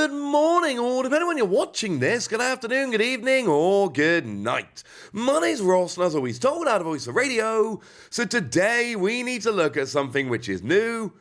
Good morning, or depending on when you're watching this, good afternoon, good evening, or good night. My name's Ross, and as always told, out of Voice of Radio. So today we need to look at something which is new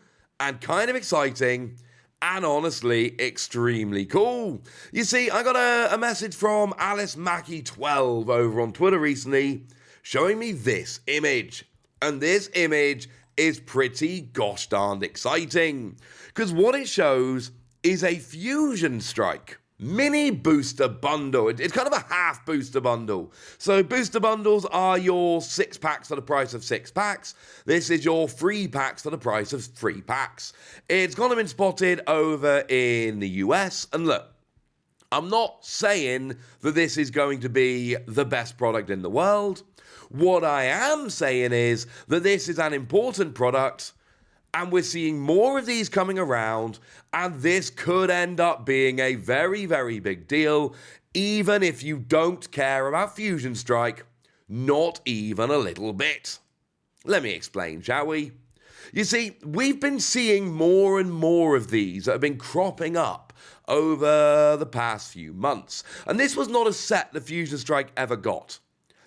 and kind of exciting and honestly extremely cool. You see, I got a message from Alice Mackey 12 over on Twitter recently showing me this image. And this image is pretty gosh darned exciting. Because what it shows is a Fusion Strike mini booster bundle. It's kind of a half booster bundle. So booster bundles are your 6 packs for the price of 6 packs. This is your 3 packs for the price of 3 packs. It's gonna been spotted over in the US. And look, I'm not saying that this is going to be the best product in the world. What I am saying is that this is an important product, and we're seeing more of these coming around, and this could end up being a very, very big deal, even if you don't care about Fusion Strike, not even a little bit. Let me explain, shall we? You see, we've been seeing more and more of these that have been cropping up over the past few months, and this was not a set the Fusion Strike ever got.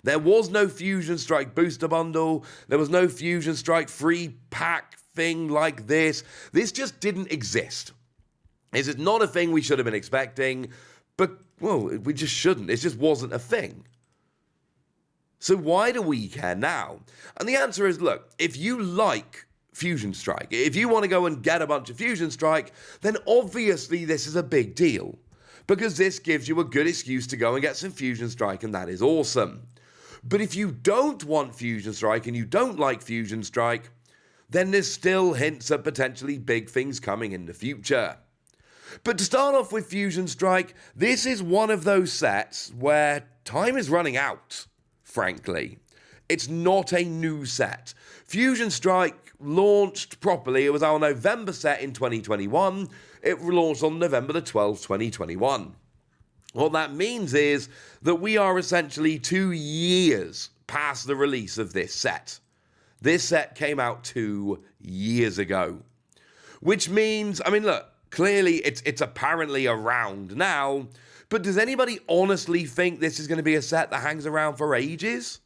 There was no Fusion Strike booster bundle, there was no Fusion Strike free pack thing like this. This just didn't exist. This is not a thing we should have been expecting, but, well, we just shouldn't. It just wasn't a thing. So why do we care now? And the answer is, look, if you like Fusion Strike, if you want to go and get a bunch of Fusion Strike, then obviously this is a big deal, because this gives you a good excuse to go and get some Fusion Strike, and that is awesome. But if you don't want Fusion Strike and you don't like Fusion Strike, then there's still hints at potentially big things coming in the future. But to start off with Fusion Strike, this is one of those sets where time is running out, frankly. It's not a new set. Fusion Strike launched properly. It was our November set in 2021. It launched on November the 12th, 2021. What that means is that we are essentially 2 years past the release of this set. This set came out 2 years ago. Which means, I mean, look, clearly it's apparently around now, but does anybody honestly think this is going to be a set that hangs around for ages?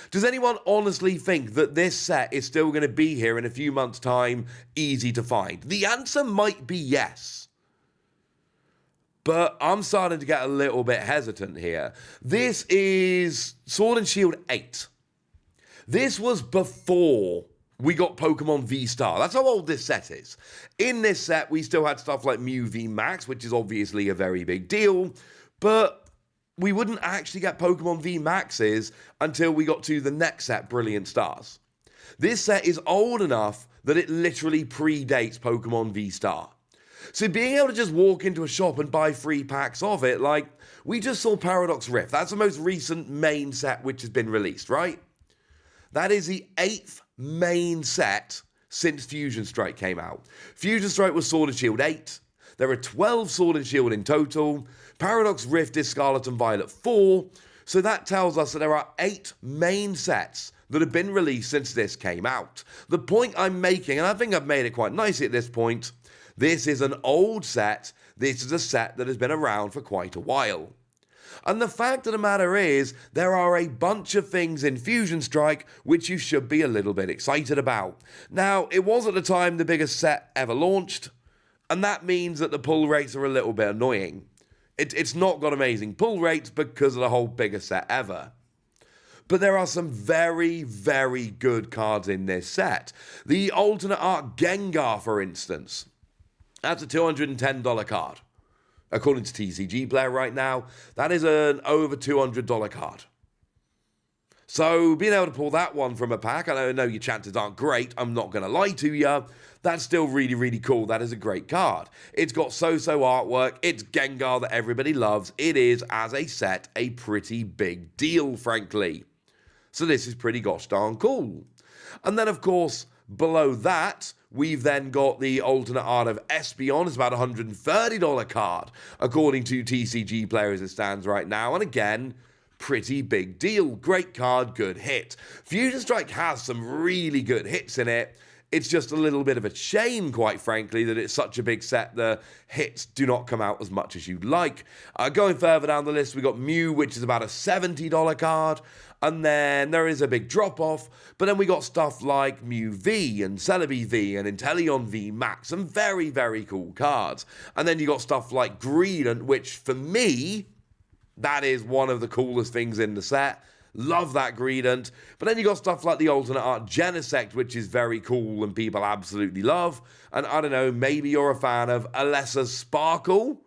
Does anyone honestly think that this set is still going to be here in a few months' time, easy to find? The answer might be yes. But I'm starting to get a little bit hesitant here. This is Sword and Shield 8. This was before we got Pokemon V-Star. That's how old this set is. In this set, we still had stuff like Mew V Max, which is obviously a very big deal, but we wouldn't actually get Pokemon V Maxes until we got to the next set, Brilliant Stars. This set is old enough that it literally predates Pokemon V-Star. So being able to just walk into a shop and buy 3 packs of it, like, we just saw Paradox Rift. That's the most recent main set which has been released, right? That is the 8th main set since Fusion Strike came out. Fusion Strike was Sword and Shield 8. There are 12 Sword and Shield in total. Paradox Rift is Scarlet and Violet 4. So that tells us that there are 8 main sets that have been released since this came out. The point I'm making, and I think I've made it quite nicely at this point, this is an old set. This is a set that has been around for quite a while. And the fact of the matter is, there are a bunch of things in Fusion Strike which you should be a little bit excited about. Now, it was at the time the biggest set ever launched, and that means that the pull rates are a little bit annoying. It's not got amazing pull rates because of the whole biggest set ever. But there are some very, very good cards in this set. The alternate art Gengar, for instance. That's a $210 card. According to TCG Player right now, that is an over $200 card. So being able to pull that one from a pack, I know your chances aren't great, I'm not going to lie to you, that's still really, really cool. That is a great card. It's got so-so artwork, it's Gengar that everybody loves. It is, as a set, a pretty big deal, frankly. So this is pretty gosh darn cool. And then, of course, below that, we've then got the alternate art of Espeon. It's about a $130 card, according to TCG Player as it stands right now. And again, pretty big deal. Great card, good hit. Fusion Strike has some really good hits in it. It's just a little bit of a shame, quite frankly, that it's such a big set. The hits do not come out as much as you'd like. Going further down the list, we got Mew, which is about a $70 card. And then there is a big drop-off. But then we got stuff like Mew V and Celebi V and Inteleon V Max. Some very, very cool cards. And then you got stuff like Greedent, which for me, that is one of the coolest things in the set. Love that Greedent. But then you got stuff like the alternate art Genesect, which is very cool and people absolutely love. And I don't know, maybe you're a fan of Alessa's Sparkle,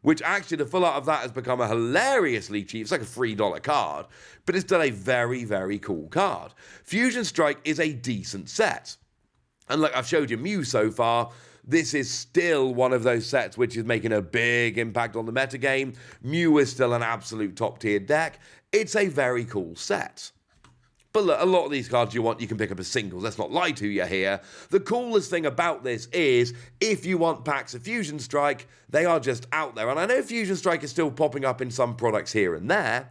which actually the full art of that has become a hilariously cheap. It's like a $3 card, but it's still a very, very cool card. Fusion Strike is a decent set. And like I've showed you Mew so far, this is still one of those sets which is making a big impact on the metagame. Mew is still an absolute top-tier deck. It's a very cool set. But look, a lot of these cards you can pick up as singles. Let's not lie to you here. The coolest thing about this is, if you want packs of Fusion Strike, they are just out there. And I know Fusion Strike is still popping up in some products here and there,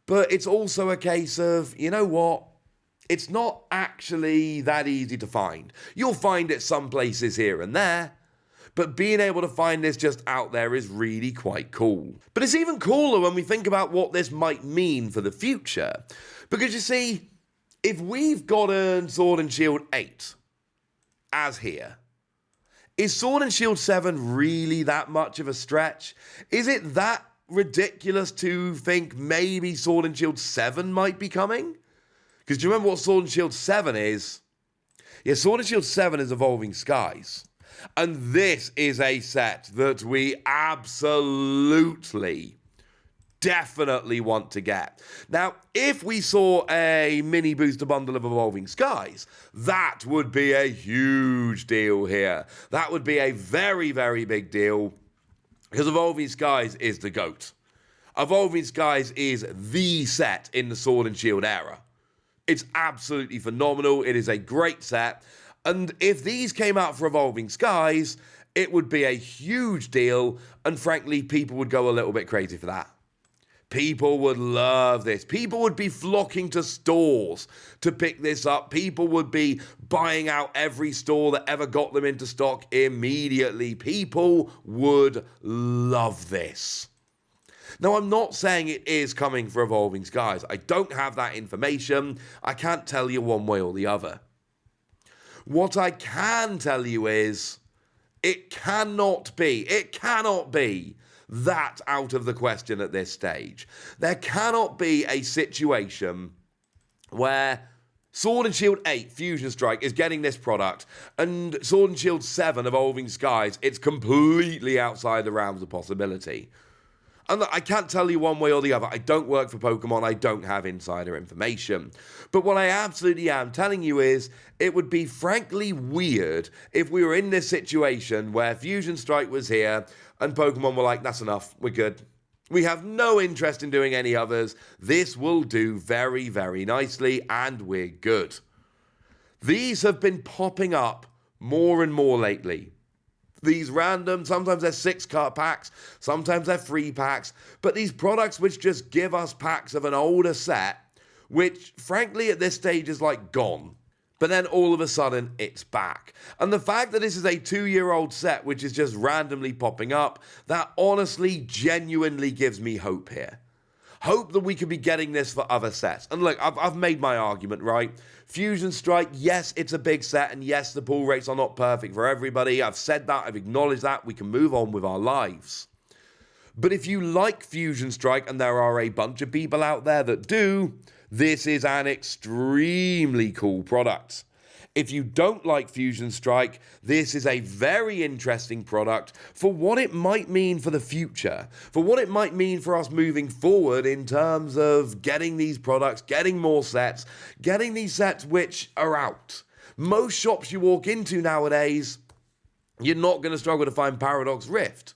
but it's also a case of, you know what? It's not actually that easy to find. You'll find it some places here and there, but being able to find this just out there is really quite cool. But it's even cooler when we think about what this might mean for the future. Because you see, if we've gotten Sword and Shield 8 as here, is Sword and Shield 7 really that much of a stretch? Is it that ridiculous to think maybe Sword and Shield 7 might be coming? Because do you remember what Sword and Shield 7 is? Yeah, Sword and Shield 7 is Evolving Skies. And this is a set that we absolutely, definitely want to get. Now, if we saw a mini booster bundle of Evolving Skies, that would be a huge deal here. That would be a very, very big deal, because Evolving Skies is the GOAT. Evolving Skies is the set in the Sword and Shield era. It's absolutely phenomenal. It is a great set. And if these came out for Evolving Skies, it would be a huge deal. And frankly, people would go a little bit crazy for that. People would love this. People would be flocking to stores to pick this up. People would be buying out every store that ever got them into stock immediately. People would love this. Now, I'm not saying it is coming for Evolving Skies. I don't have that information. I can't tell you one way or the other. What I can tell you is, it cannot be that out of the question at this stage. There cannot be a situation where Sword and Shield 8 Fusion Strike is getting this product, and Sword and Shield 7 Evolving Skies, it's completely outside the realms of possibility. And look, I can't tell you one way or the other. I don't work for Pokemon. I don't have insider information. But what I absolutely am telling you is, it would be frankly weird if we were in this situation where Fusion Strike was here and Pokemon were like, that's enough, we're good. We have no interest in doing any others. This will do very, very nicely and we're good. These have been popping up more and more lately. These random, sometimes they're 6-card packs, sometimes they're 3 packs, but these products which just give us packs of an older set, which frankly at this stage is like gone. But then all of a sudden it's back. And the fact that this is a 2-year-old set which is just randomly popping up, that honestly, genuinely gives me hope here. Hope that we could be getting this for other sets. And look, I've made my argument, right? Fusion Strike, yes, it's a big set, and yes, the pull rates are not perfect for everybody. I've said that, I've acknowledged that, we can move on with our lives. But if you like Fusion Strike, and there are a bunch of people out there that do, this is an extremely cool product. If you don't like Fusion Strike, this is a very interesting product for what it might mean for the future, for what it might mean for us moving forward in terms of getting these products, getting more sets, getting these sets which are out. Most shops you walk into nowadays, you're not going to struggle to find Paradox Rift,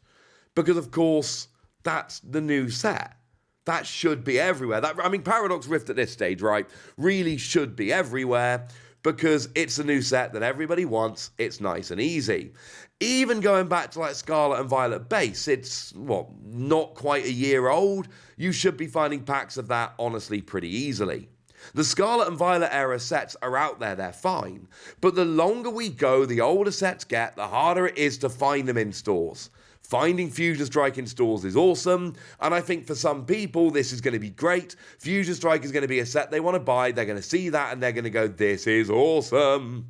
because of course, that's the new set. That should be everywhere. Paradox Rift at this stage, right, really should be everywhere, because it's a new set that everybody wants. It's nice and easy. Even going back to like Scarlet and Violet base, it's, not quite a year old. You should be finding packs of that honestly pretty easily. The Scarlet and Violet era sets are out there, they're fine. But the longer we go, the older sets get, the harder it is to find them in stores. Finding Fusion Strike in stores is awesome, and I think for some people this is going to be great. Fusion Strike is going to be a set they want to buy, they're going to see that and they're going to go, this is awesome.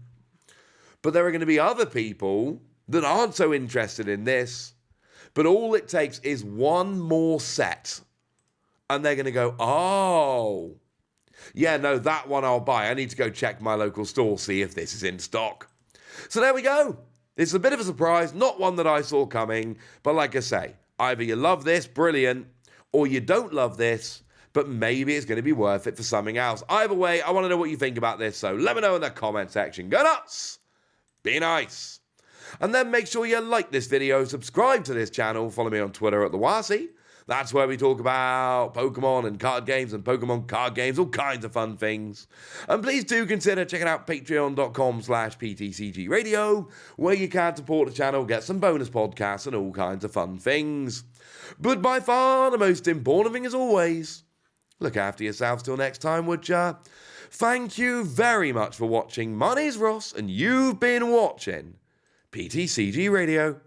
But there are going to be other people that aren't so interested in this, but all it takes is one more set, and they're going to go, oh, yeah, no, that one I'll buy. I need to go check my local store, see if this is in stock. So there we go. It's a bit of a surprise, not one that I saw coming, but like I say, either you love this, brilliant, or you don't love this, but maybe it's going to be worth it for something else. Either way, I want to know what you think about this, so let me know in the comment section. Go nuts! Be nice! And then make sure you like this video, subscribe to this channel, follow me on Twitter at TheWasi. That's where we talk about Pokemon and card games and Pokemon card games, all kinds of fun things. And please do consider checking out patreon.com/PTCGradio, where you can support the channel, get some bonus podcasts and all kinds of fun things. But by far the most important thing as always, look after yourselves till next time, would ya? Thank you very much for watching. My name's Ross, and you've been watching PTCG Radio.